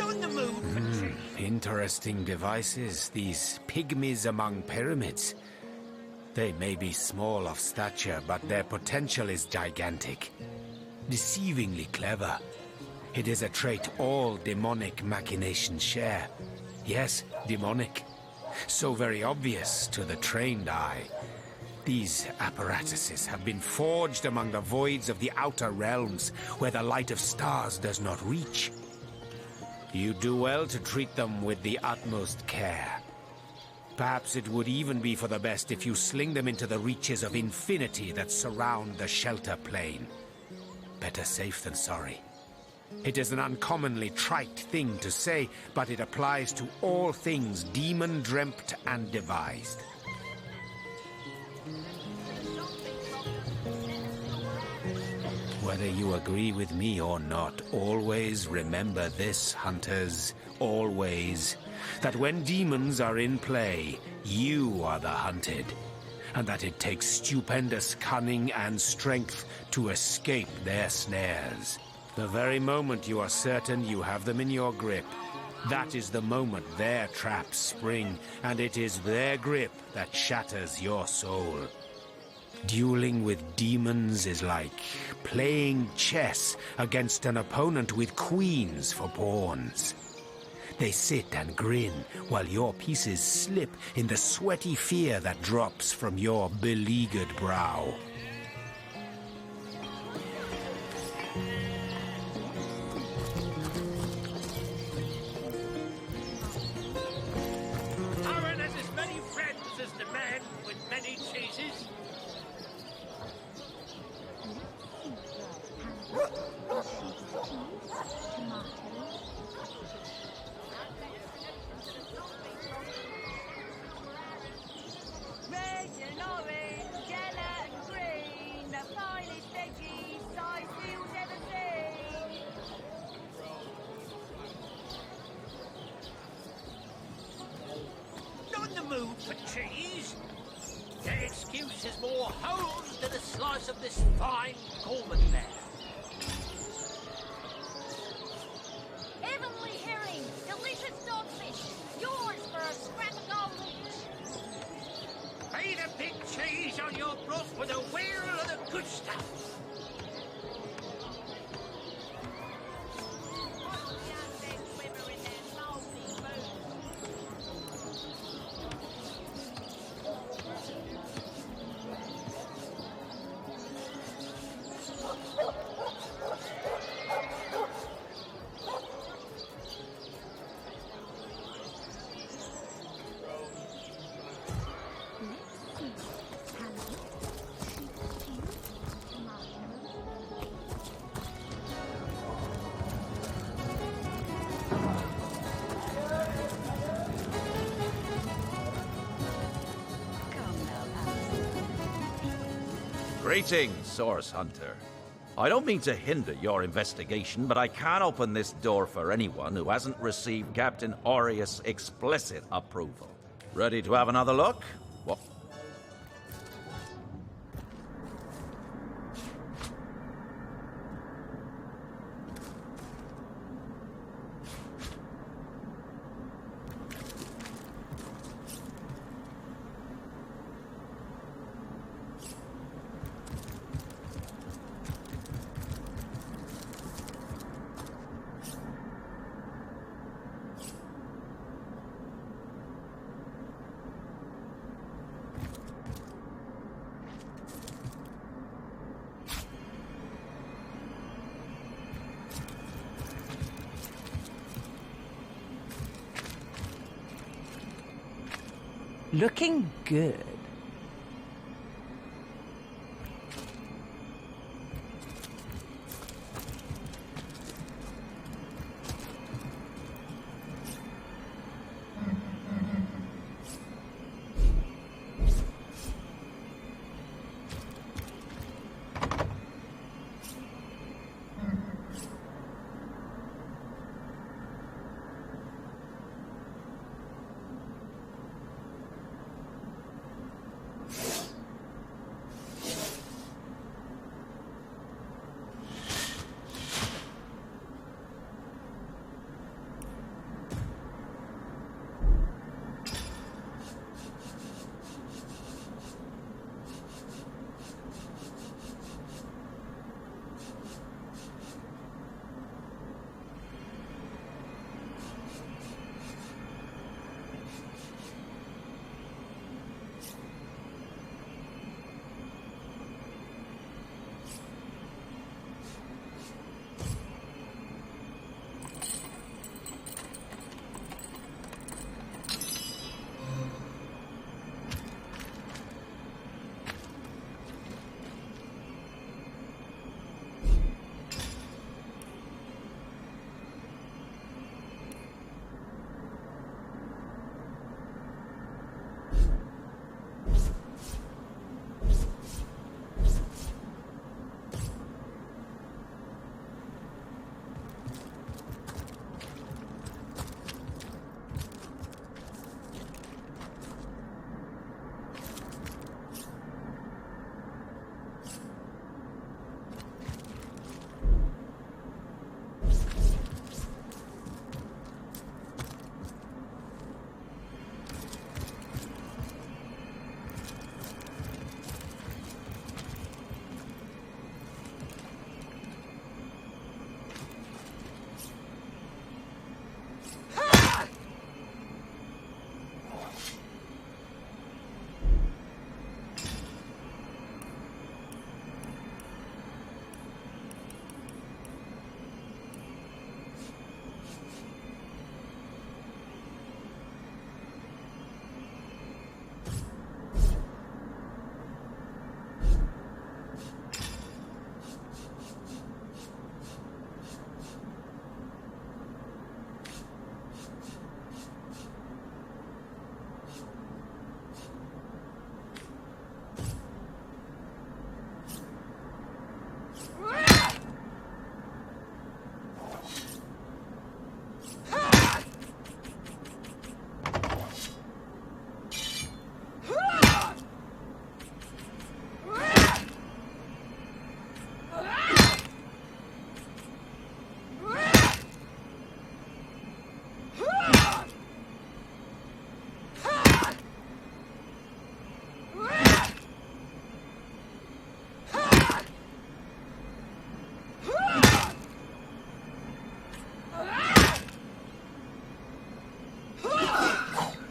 On the move for cheese. Interesting devices, these pygmies among pyramids. They may be small of stature, but their potential is gigantic. Deceivingly clever. It is a trait all demonic machinations share. Yes, demonic. So very obvious to the trained eye. These apparatuses have been forged among the voids of the outer realms, where the light of stars does not reach. You do well to treat them with the utmost care. Perhaps it would even be for the best if you sling them into the reaches of infinity that surround the shelter plane. Better safe than sorry. It is an uncommonly trite thing to say, but it applies to all things demon-dreamt and devised. Whether you agree with me or not, always remember this, hunters, always, that when demons are in play, you are the hunted, and that it takes stupendous cunning and strength to escape their snares. The very moment you are certain you have them in your grip, that is the moment their traps spring, and it is their grip that shatters your soul. Dueling with demons is like playing chess against an opponent with queens for pawns. They sit and grin while your pieces slip in the sweaty fear that drops from your beleaguered brow. Aaron has as many friends as the man with many cheeses. Red and orange, yellow and green, the finest veggies size fields ever seen. On the move for cheese. Their excuse is more holes than a slice of this fine Gorman there. Heavenly herring, delicious dogfish, yours for a scrap of gold each. Pay the big cheese on your broth with a wheel of the good stuff. Greetings, Source Hunter. I don't mean to hinder your investigation, but I can't open this door for anyone who hasn't received Captain Aureus' explicit approval. Ready to have another look? What? Looking good.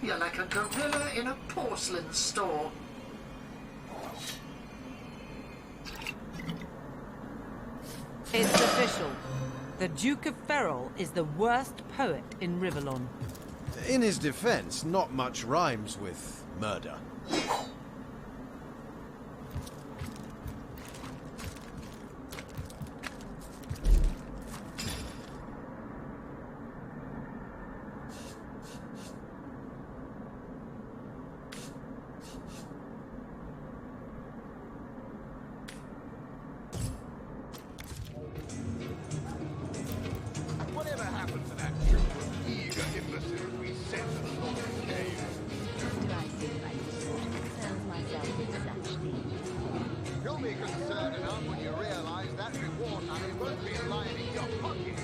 You're like a gorilla in a porcelain store. It's official. The Duke of Ferrol is the worst poet in Rivellon. In his defense, not much rhymes with murder. Whatever happened to that eager imbecile we sent to the Lord's cave? You'll be concerned enough when you realize that reward money won't be lying in your pocket.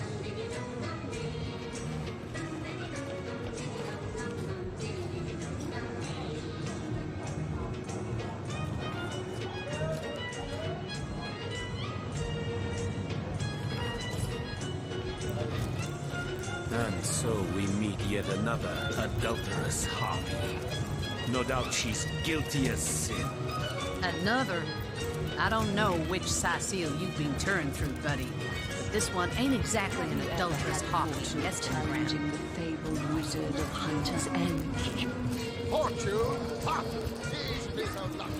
And so we meet yet another adulterous harpy. No doubt she's guilty as sin. Another? I don't know which Cecile you've been turned through, buddy. But this one ain't exactly an adulterous harpy. That's challenging the fabled wizard of Hunter's End. Fortune, ha! These be so lucky.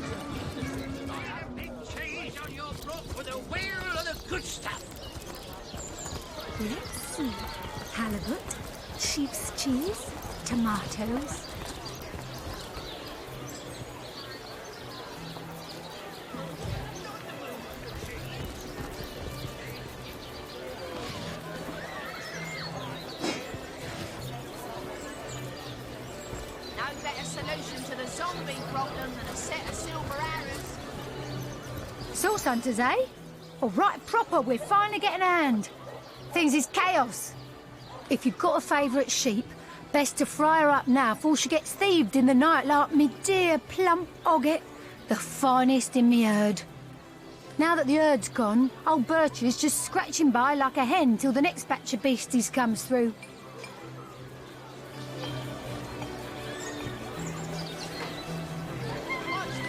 Big cheese on your block for the whale of the good stuff. Let's see. Halibut, sheep's cheese, tomatoes. No better solution to the zombie problem than a set of silver arrows. Source hunters, eh? All right, proper, we're finally getting a hand. Things is chaos. If you've got a favourite sheep, best to fry her up now before she gets thieved in the night like me dear plump Ogget, the finest in me herd. Now that the herd's gone, old Birch is just scratching by like a hen till the next batch of beasties comes through.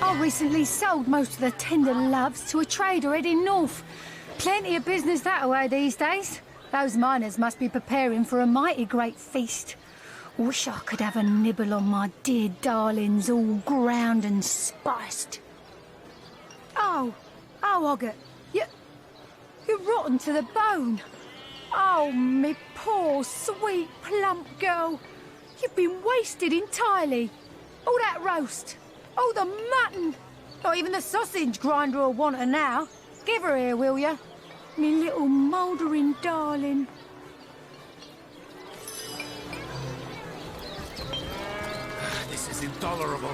I recently sold most of the tender loves to a trader heading north. Plenty of business that way these days. Those miners must be preparing for a mighty great feast. Wish I could have a nibble on my dear darlings, all ground and spiced. Oh, Ogget, you're rotten to the bone. Oh, me poor, sweet, plump girl. You've been wasted entirely. All that roast, all the mutton, not even the sausage grinder will want her now. Give her here, will you? Me little mouldering darling. This is intolerable.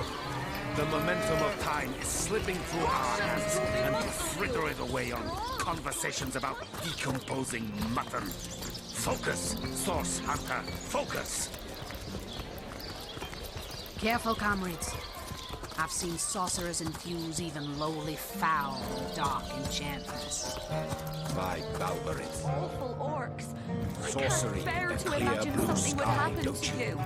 The momentum of time is slipping through our hands, and we fritter it away on conversations about decomposing mutton. Focus, Source Hunter, focus! Careful, comrades. I've seen sorcerers infuse even lowly fowl with dark enchantments. By Balberith. Awful orcs. Sorcery, I can't bear a to clear imagine blue something would sky, happen don't to you? you.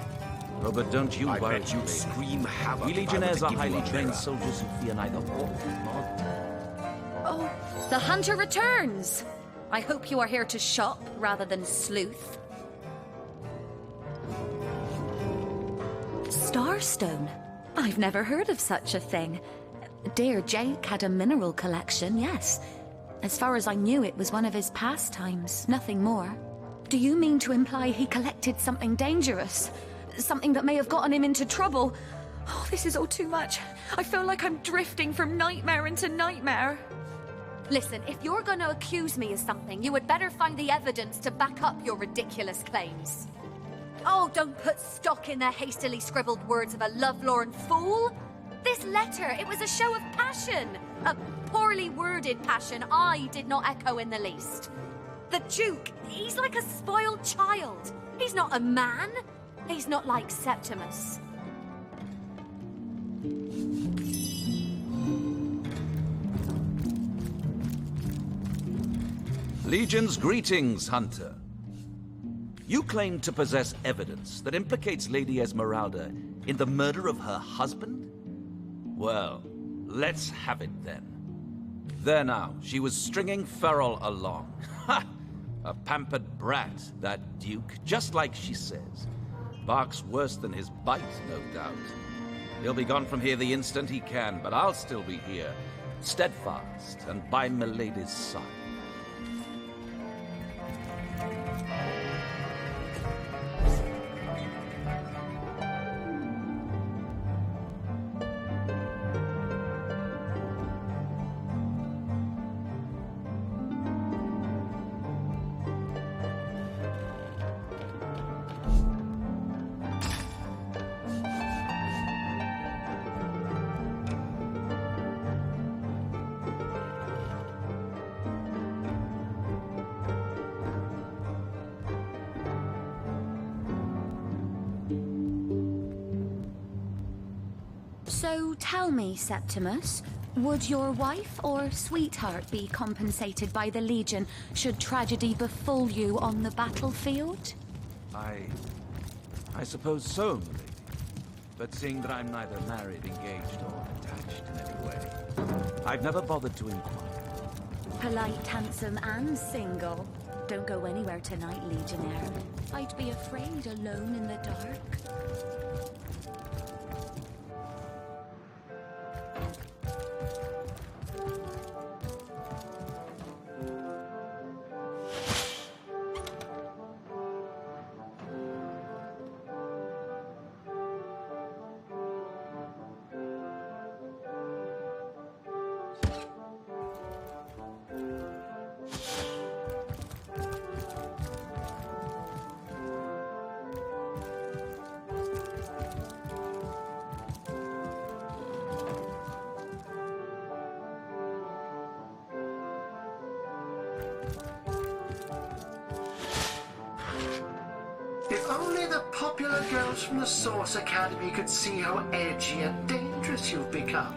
Oh, but don't you I worry, bet you'd lady. scream havoc. We if I were legionnaires to are give you highly a trained mirror. soldiers who fear neither hawk nor dart. Oh, the hunter returns! I hope you are here to shop rather than sleuth. Starstone? I've never heard of such a thing. Dear Jake had a mineral collection, yes. As far as I knew, it was one of his pastimes, nothing more. Do you mean to imply he collected something dangerous? Something that may have gotten him into trouble? Oh, this is all too much. I feel like I'm drifting from nightmare into nightmare. Listen, if you're going to accuse me of something, you had better find the evidence to back up your ridiculous claims. Oh, don't put stock in the hastily scribbled words of a lovelorn fool. This letter, it was a show of passion. A poorly worded passion I did not echo in the least. The Duke, he's like a spoiled child. He's not a man. He's not like Septimus. Legion's greetings, Hunter. You claim to possess evidence that implicates Lady Esmeralda In the murder of her husband? Well, let's have it then. There now, she was stringing Ferrol along. Ha! A pampered brat, that Duke, just like she says. Barks worse than his bite, no doubt. He'll be gone from here the instant he can, but I'll still be here, steadfast and by Milady's side. So tell me, Septimus, would your wife or sweetheart be compensated by the Legion should tragedy befall you on the battlefield? I suppose so, milady. But seeing that I'm neither married, engaged, or attached in any way, I've never bothered to inquire. Polite, handsome, and single. Don't go anywhere tonight, Legionnaire. I'd be afraid alone in the dark. If only the popular girls from the Source Academy could see how edgy and dangerous you've become.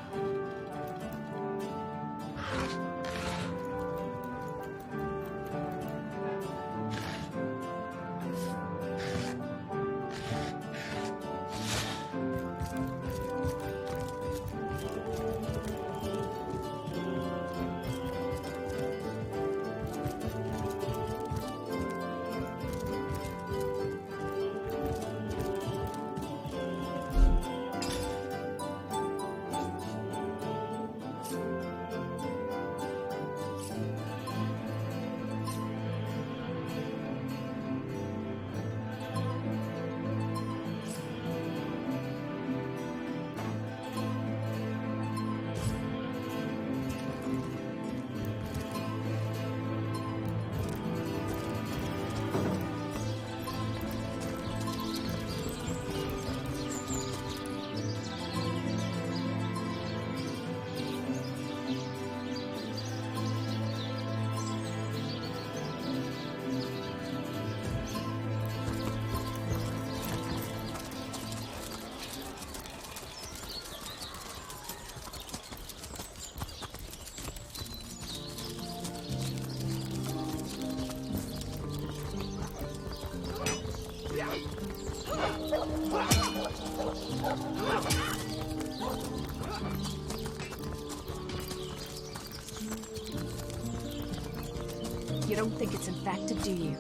You don't think it's infected, do you?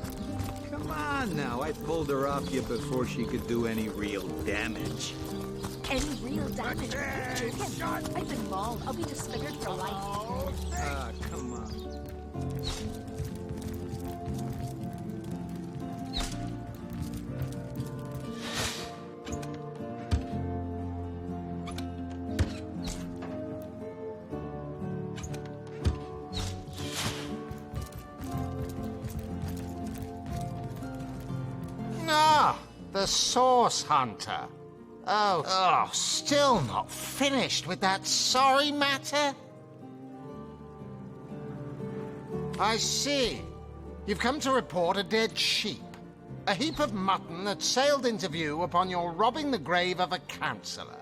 Come on now, I pulled her off you before she could do any real damage. Any real damage? I've been mauled. I'll be disfigured for life. Ah, come on. Ah, the Source Hunter. Oh, still not finished with that sorry matter? I see. You've come to report a dead sheep. A heap of mutton that sailed into view upon your robbing the grave of a councillor.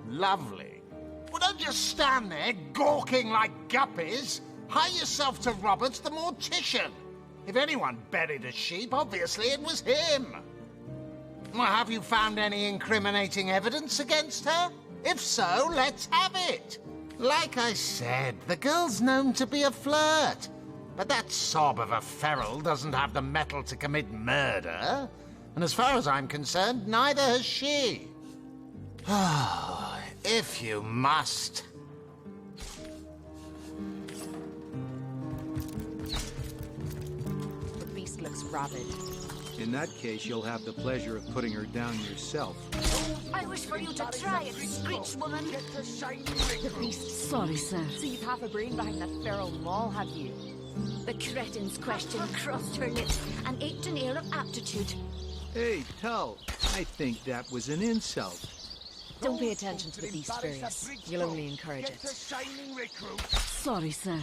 Lovely. Well, don't just stand there gawking like guppies. Hie yourself to Roberts the mortician. If anyone buried a sheep, obviously it was him. Well, have you found any incriminating evidence against her? If so, let's have it. Like I said, the girl's known to be a flirt. But that sob of a feral doesn't have the mettle to commit murder. And as far as I'm concerned, neither has she. Oh, if you must. The beast looks rabid. In that case, you'll have the pleasure of putting her down yourself. I wish for you to try it, screech woman. The beast, sorry, sir. So you've half a brain behind that feral maul, have you? The cretin's question crossed her lips and ached an air of aptitude. Hey, Tull, I think that was an insult. Don't pay attention to the beast, Furious. You'll only encourage it. Sorry, sir.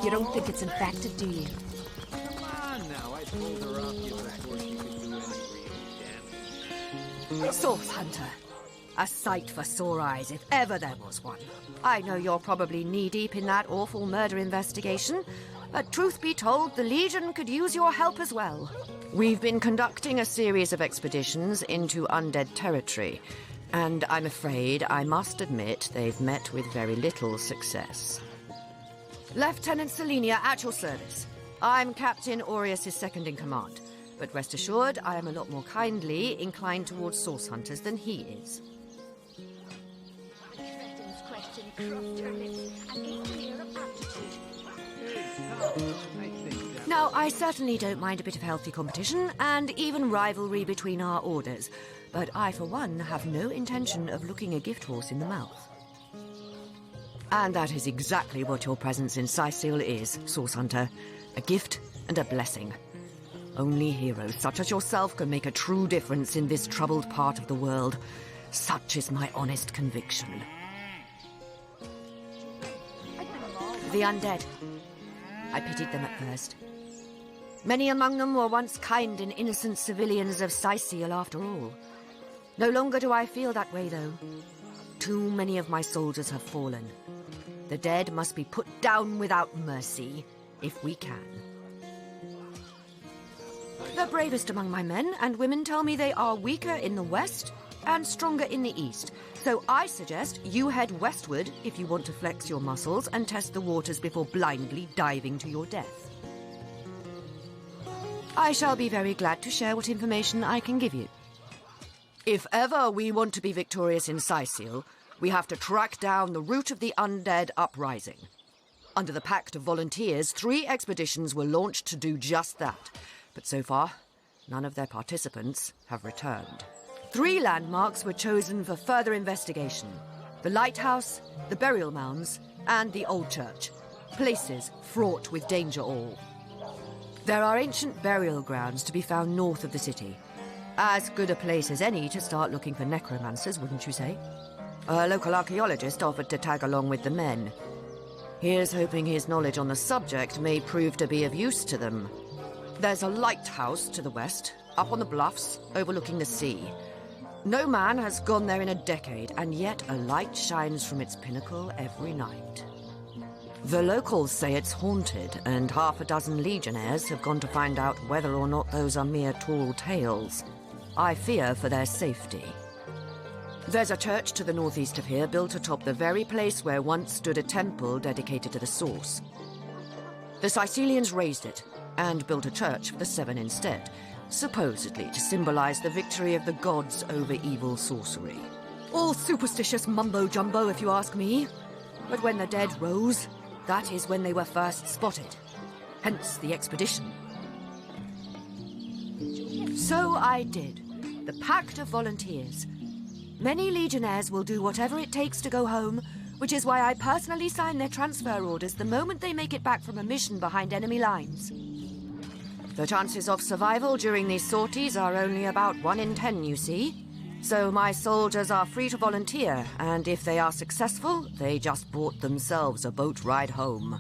You don't think it's infected, do you? Come on now, I pulled her off you before she could do any real damage. Source Hunter. A sight for sore eyes, if ever there was one. I know you're probably knee-deep in that awful murder investigation, but truth be told, the Legion could use your help as well. We've been conducting a series of expeditions into undead territory, and I'm afraid I must admit they've met with very little success. Lieutenant Selenia, at your service. I'm Captain Aureus' second-in-command, but rest assured I am a lot more kindly inclined towards source hunters than he is. Now, I certainly don't mind a bit of healthy competition, and even rivalry between our orders, but I, for one, have no intention of looking a gift horse in the mouth. And that is exactly what your presence in Sicil is, Source Hunter. A gift and a blessing. Only heroes such as yourself can make a true difference in this troubled part of the world. Such is my honest conviction. The undead. I pitied them at first. Many among them were once kind and innocent civilians of Sicil, after all. No longer do I feel that way, though. Too many of my soldiers have fallen. The dead must be put down without mercy, if we can. The bravest among my men and women tell me they are weaker in the west and stronger in the east. So I suggest you head westward if you want to flex your muscles and test the waters before blindly diving to your death. I shall be very glad to share what information I can give you. If ever we want to be victorious in Sicil, we have to track down the root of the undead uprising. Under the Pact of Volunteers, 3 expeditions were launched to do just that. But so far, none of their participants have returned. 3 landmarks were chosen for further investigation. The lighthouse, the burial mounds, and the old church. Places fraught with danger all. There are ancient burial grounds to be found north of the city. As good a place as any to start looking for necromancers, wouldn't you say? A local archaeologist offered to tag along with the men. Here's hoping his knowledge on the subject may prove to be of use to them. There's a lighthouse to the west, up on the bluffs, overlooking the sea. No man has gone there in a decade, and yet a light shines from its pinnacle every night. The locals say it's haunted, and half a dozen legionnaires have gone to find out whether or not those are mere tall tales. I fear for their safety. There's a church to the northeast of here, built atop the very place where once stood a temple dedicated to the source. The Sicilians razed it, and built a church for the 7 instead, supposedly to symbolize the victory of the gods over evil sorcery. All superstitious mumbo-jumbo, if you ask me. But when the dead rose, that is when they were first spotted. Hence the expedition. So I did. The Pact of Volunteers. Many legionnaires will do whatever it takes to go home, which is why I personally sign their transfer orders the moment they make it back from a mission behind enemy lines. The chances of survival during these sorties are only about 1 in 10, you see. So my soldiers are free to volunteer, and if they are successful, they just bought themselves a boat ride home.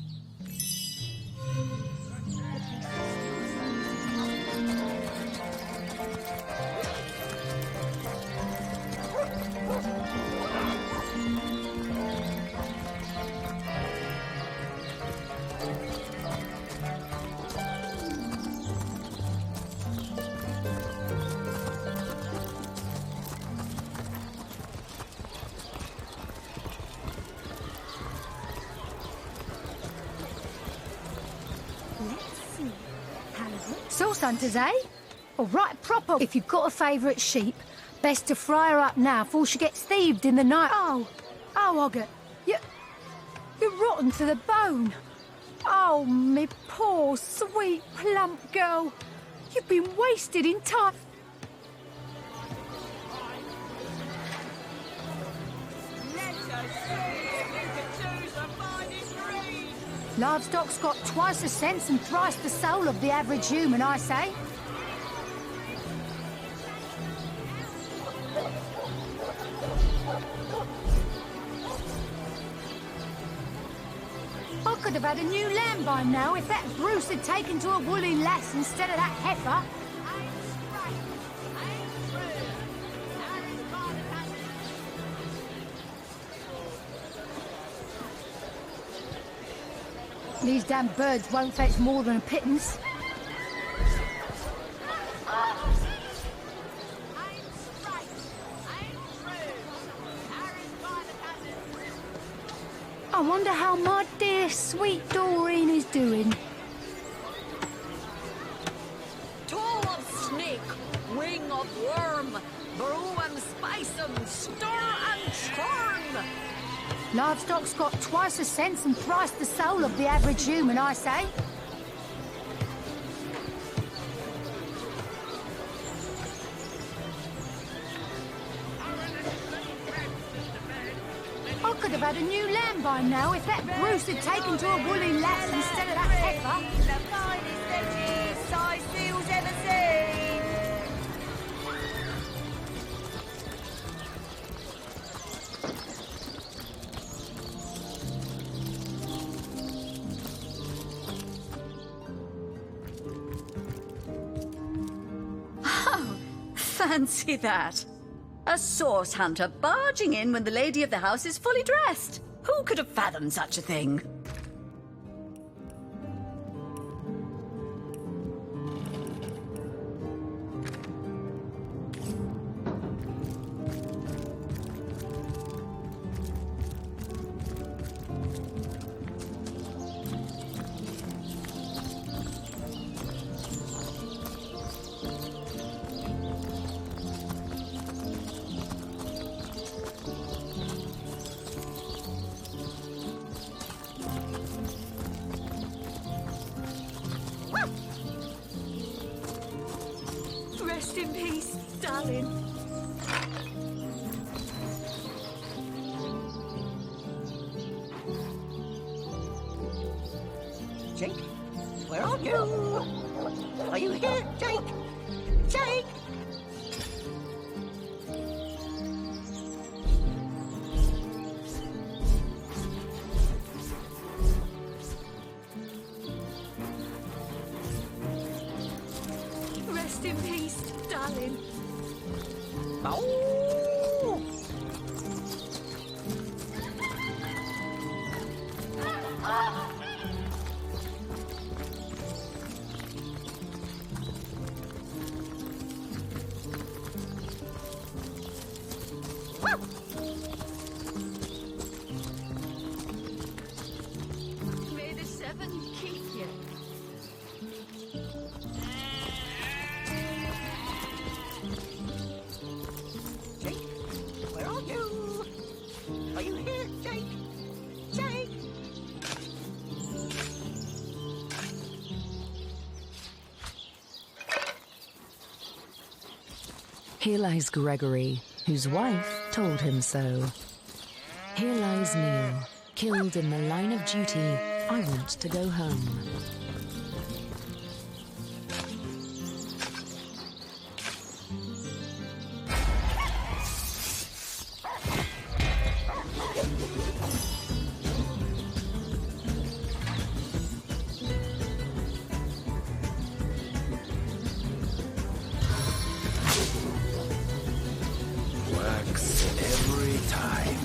Sauce hunters, eh? All right, proper. If you've got a favourite sheep, best to fry her up now before she gets thieved in the night. Oh, Ogget, you're rotten to the bone. Oh, me poor, sweet, plump girl. You've been wasted in time. Livestock's got twice the sense and thrice the soul of the average human, I say. I could have had a new lamb by now if that Bruce had taken to a woolly lass instead of that heifer. These damn birds won't fetch more than a pittance. I wonder how my dear, sweet Doreen is doing. Toe of snake, wing of worm, brew and spice 'em, stir and churn. Livestock's got twice the sense and thrice the soul of the average human, I say. I could have had a new lamb by now if that Bruce had taken to a woolly lass instead of that heifer. The finest veggies Sisyl's ever seen. Fancy that! A sauce hunter barging in when the lady of the house is fully dressed. Who could have fathomed such a thing? Rest in peace, darling. Jake, where are you? Are you here, Jake? Jake! Rest in peace, darling. Oh! May the seven keep you. Jake, where are you? Are you here, Jake? Jake! Here lies Gregory, whose wife told him so. Here lies Neil, killed in the line of duty. I want to go home. Works every time.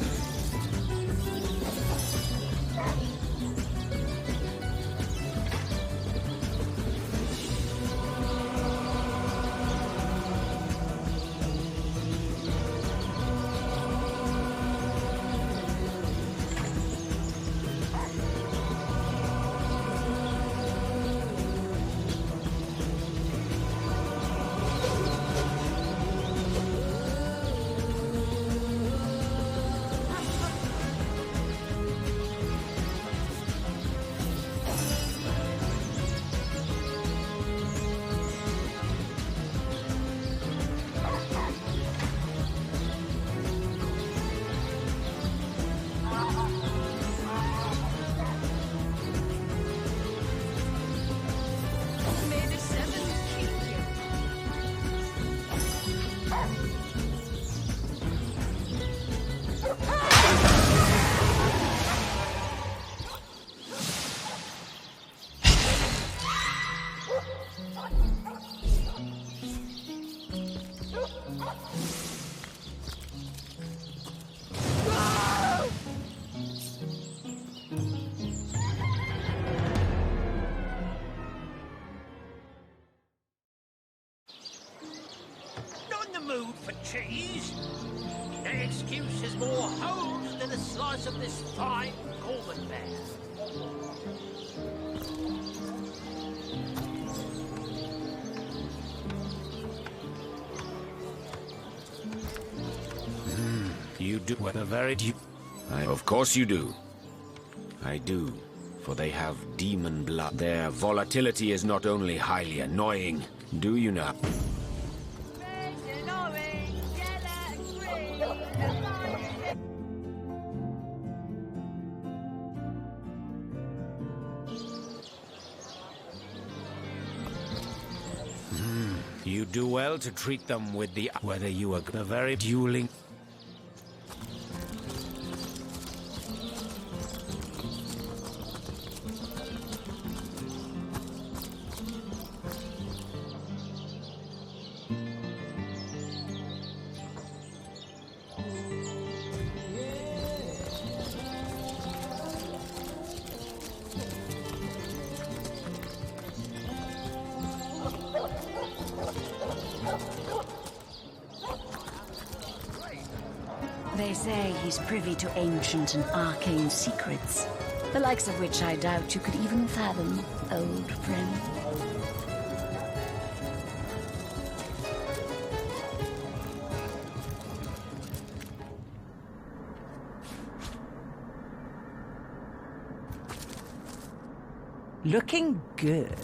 Not in the mood for cheese. The excuse is more holes than a slice of this fine Gorman bear. You do what a very of course you do. I do, for they have demon blood. Their volatility is not only highly annoying, do you not? Red and orange, yellow and green, the finest You do well to treat them with the whether you are the very dueling. They say he's privy to ancient and arcane secrets, the likes of which I doubt you could even fathom, old friend. Looking good.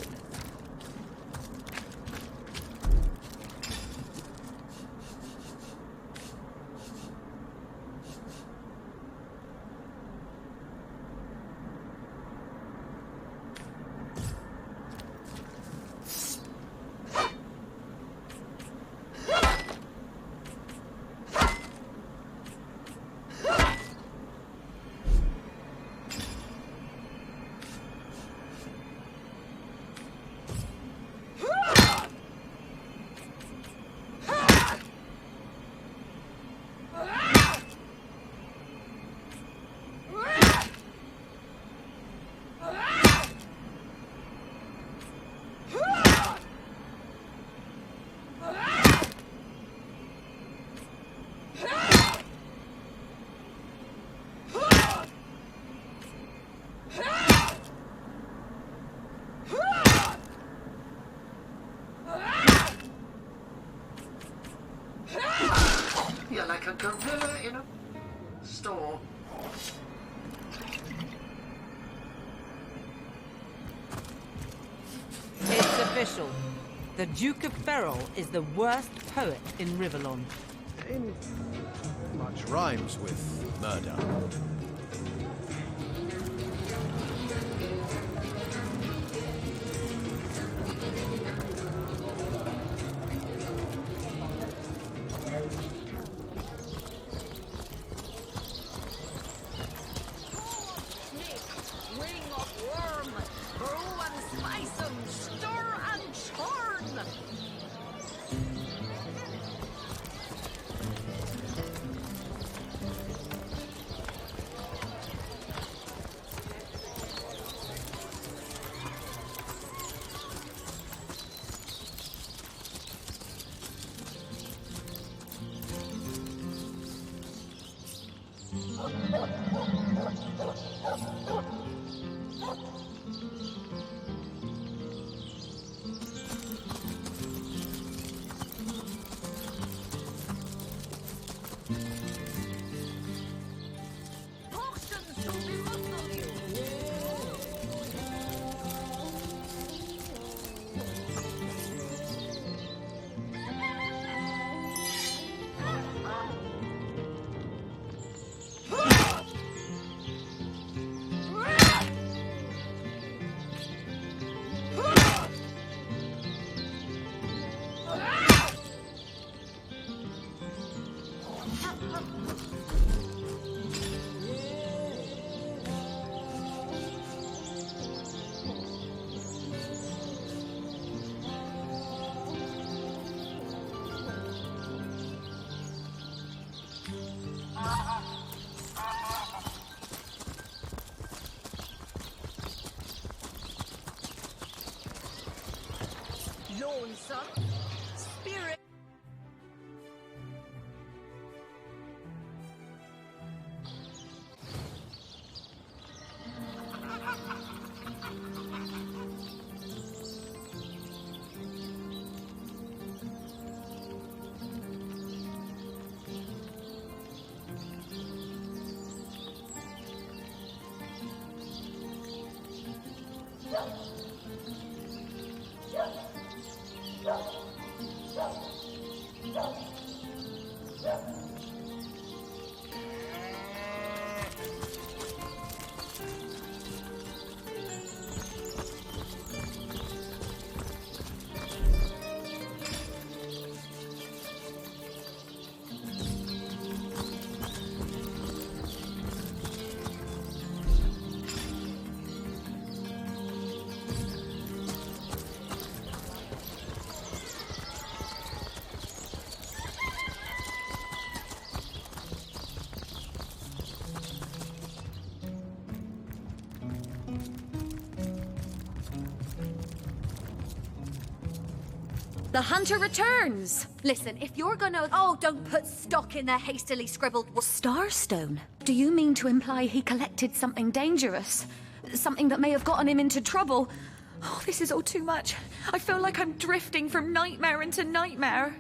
You're like a gorilla in a store. It's official. The Duke of Ferrol is the worst poet in Rivellon. Much rhymes with murder. Wing of worm, brew and spice 'em, stir and churn. lawn, son. Spirit. The hunter returns! Listen, if you're gonna... Oh, don't put stock in the hastily scribbled... Starstone? Do you mean to imply he collected something dangerous? Something that may have gotten him into trouble? Oh, this is all too much. I feel like I'm drifting from nightmare into nightmare.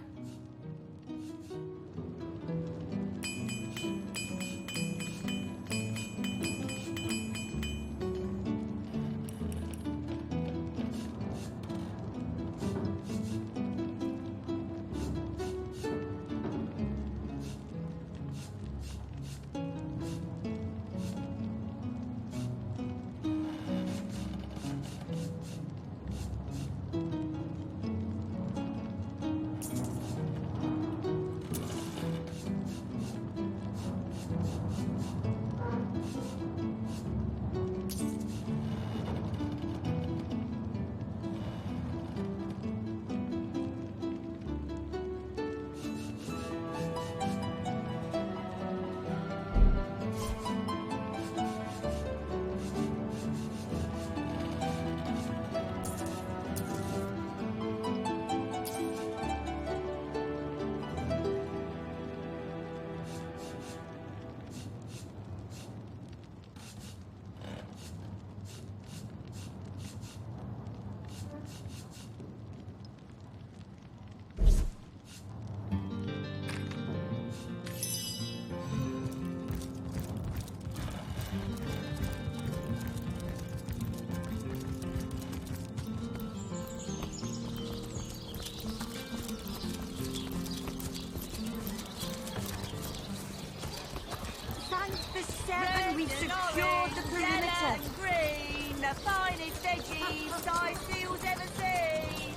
We've secured the perimeter. Green, the finest veggies Scythians ever seen.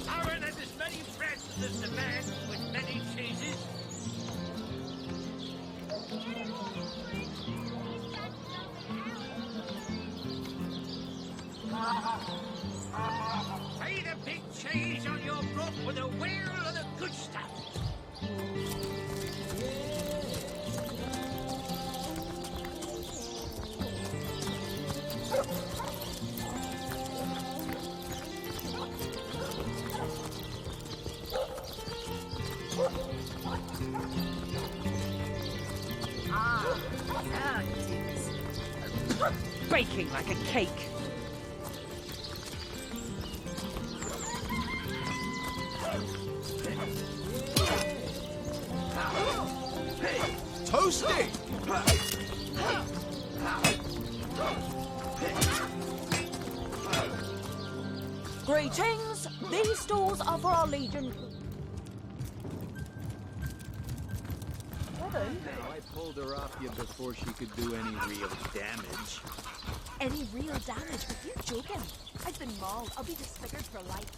Aren't there as many friends as the man with many cheeses? Feed a big cheese on your brook with a wheel of the good stuff. Ah, it is. Baking like a cake. Toasty! Greetings. These stores are for our legion. Now, I pulled her off you before she could do any real damage. Any real damage? But you're joking. I've been mauled. I'll be disfigured for life.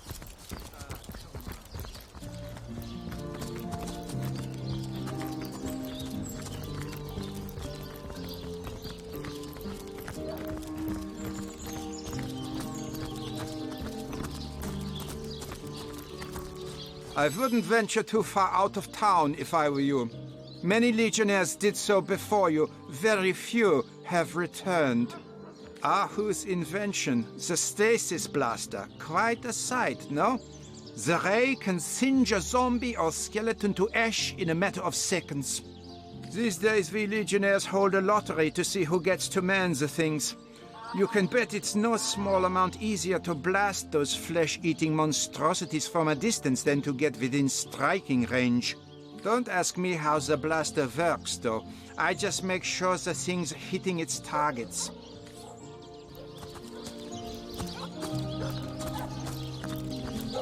I wouldn't venture too far out of town if I were you. Many legionnaires did so before you. Very few have returned. Ahu's invention, the stasis blaster. Quite a sight, no? The ray can singe a zombie or skeleton to ash in a matter of seconds. These days we Legionnaires hold a lottery to see who gets to man the things. You can bet it's no small amount easier to blast those flesh-eating monstrosities from a distance than to get within striking range. Don't ask me how the blaster works, though. I just make sure the thing's hitting its targets.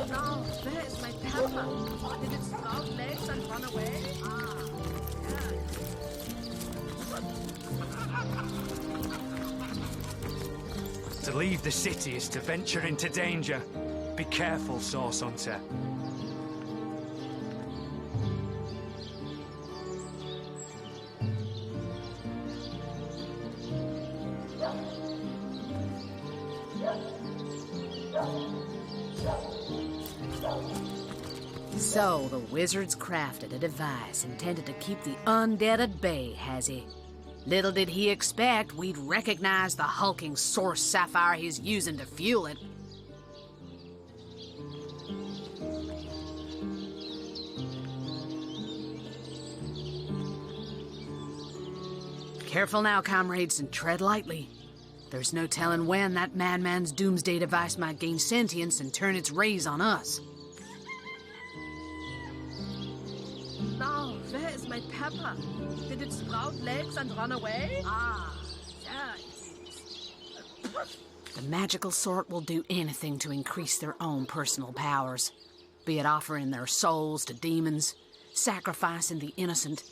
No, there's my pepper. Did it sprout legs and run away? To leave the city is to venture into danger. Be careful, Source Hunter. So, the wizard's crafted a device intended to keep the undead at bay, has he? Little did he expect we'd recognize the hulking source sapphire he's using to fuel it. Careful now, comrades, and tread lightly. There's no telling when that madman's doomsday device might gain sentience and turn its rays on us. Now, where is my pepper? Did it sprout legs and run away? There it is. The magical sort will do anything to increase their own personal powers, be it offering their souls to demons, sacrificing the innocent,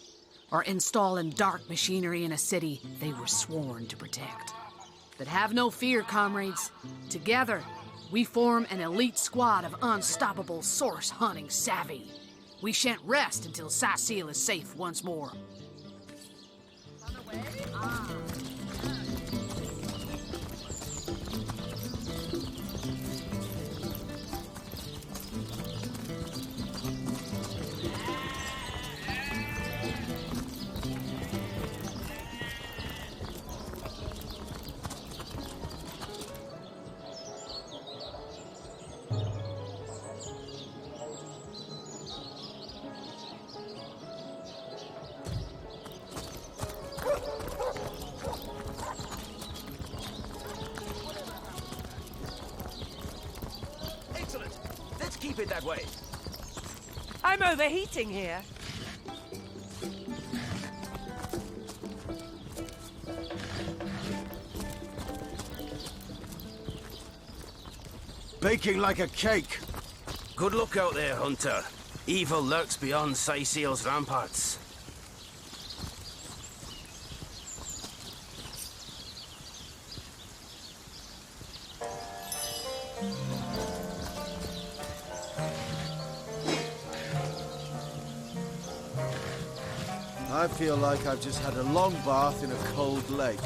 or installing dark machinery in a city they were sworn to protect. But have no fear, comrades. Together, we form an elite squad of unstoppable source-hunting savvy. We shan't rest until Cecile is safe once more. Run away? Excellent. Let's keep it that way. I'm overheating here. Baking like a cake. Good luck out there, Hunter. Evil lurks beyond Cecile's ramparts. I feel like I've just had a long bath in a cold lake.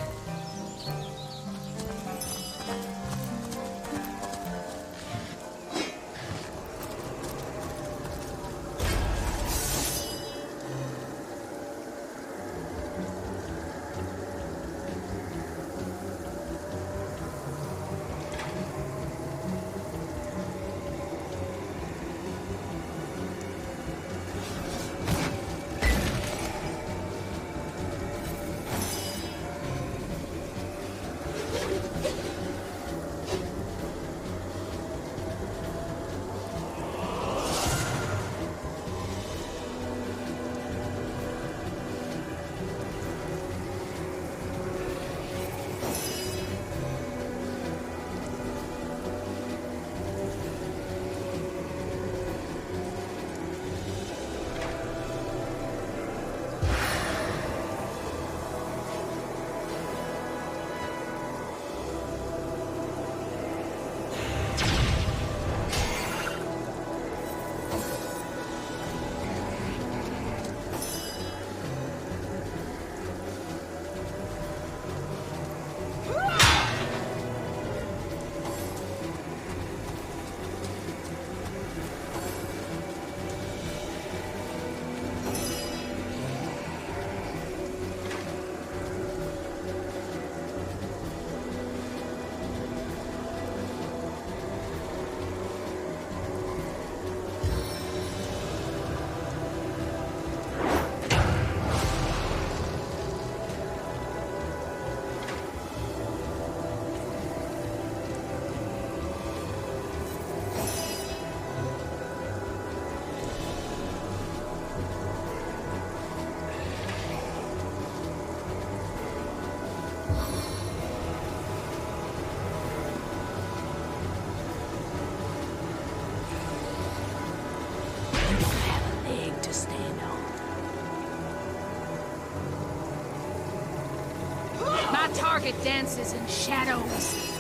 intricate dances and shadows.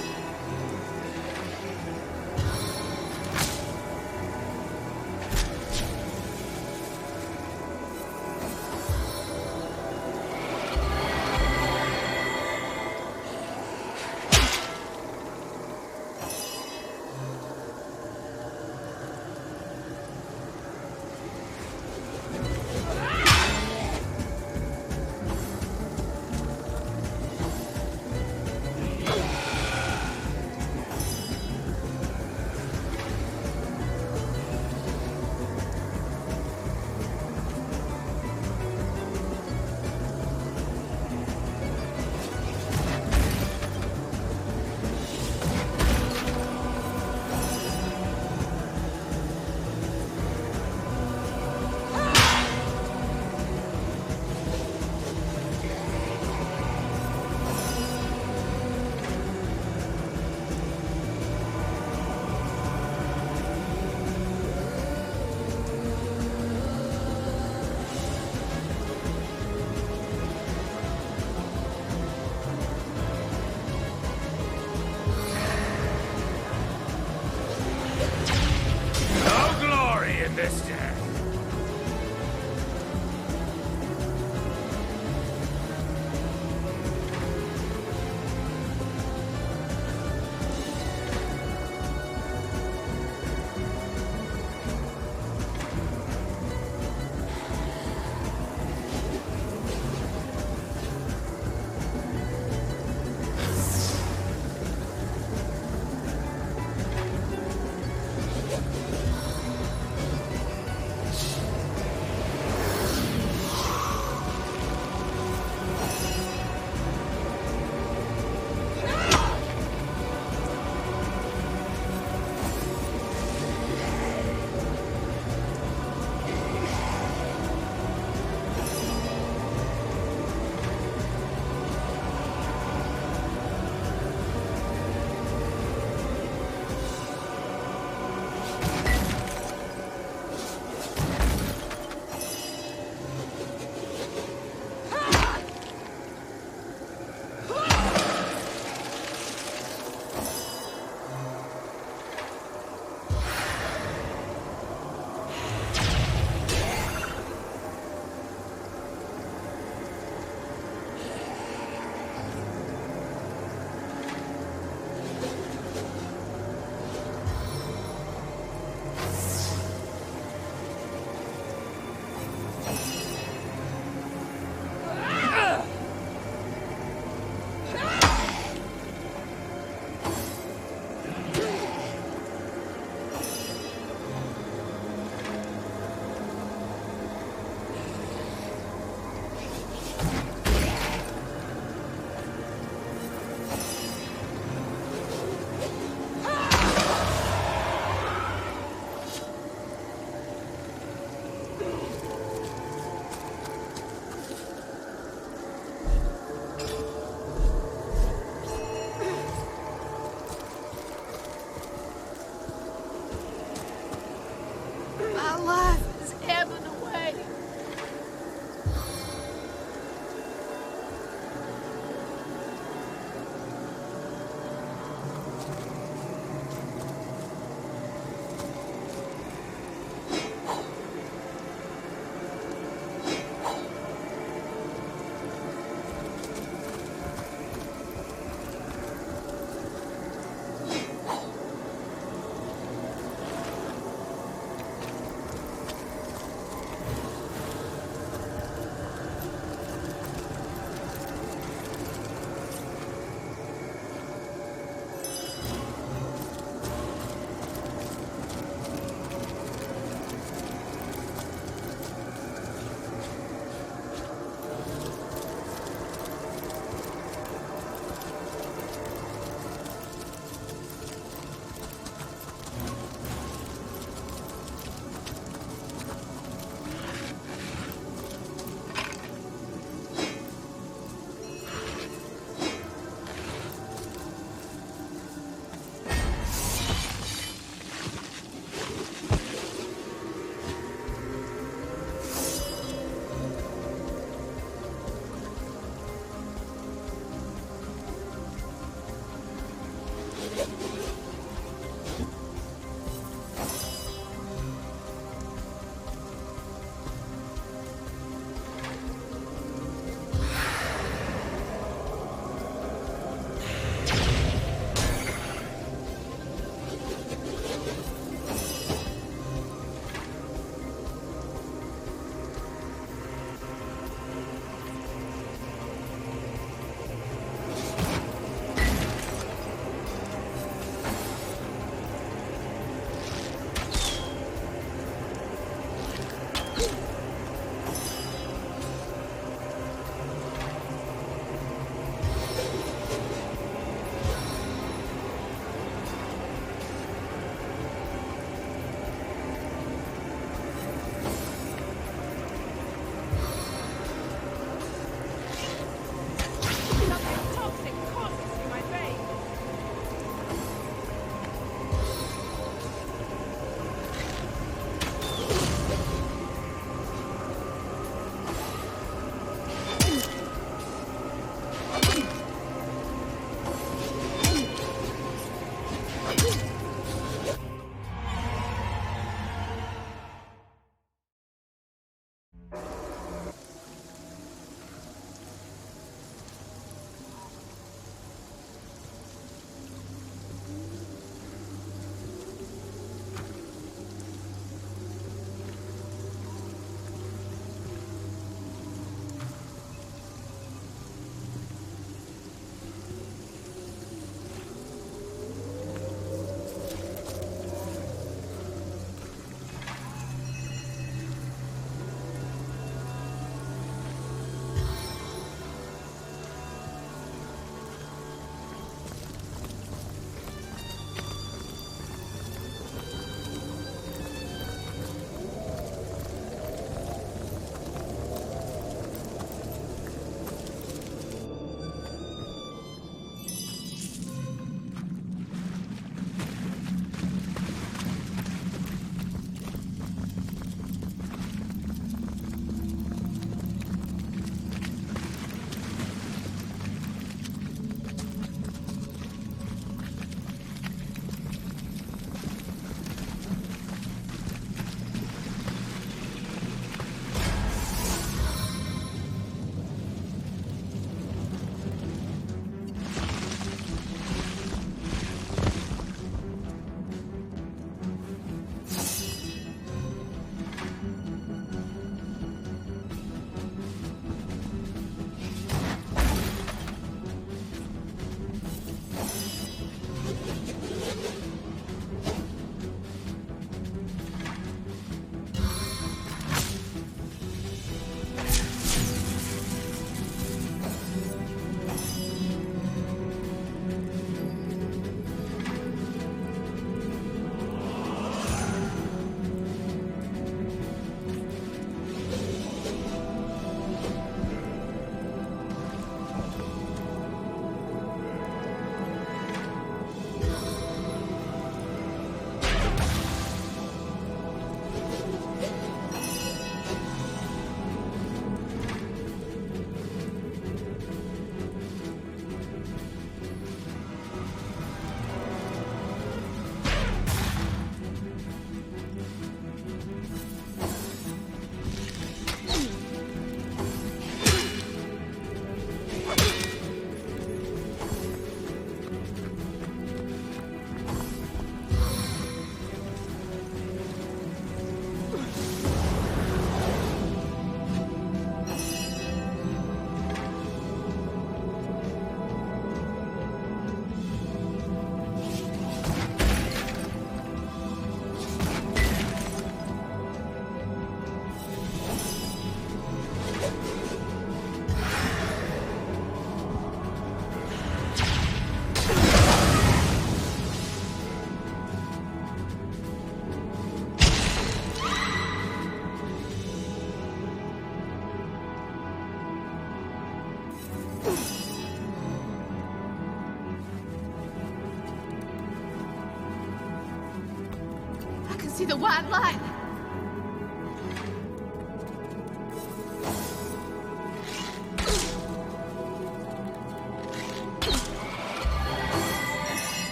This day. see the white light.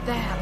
There.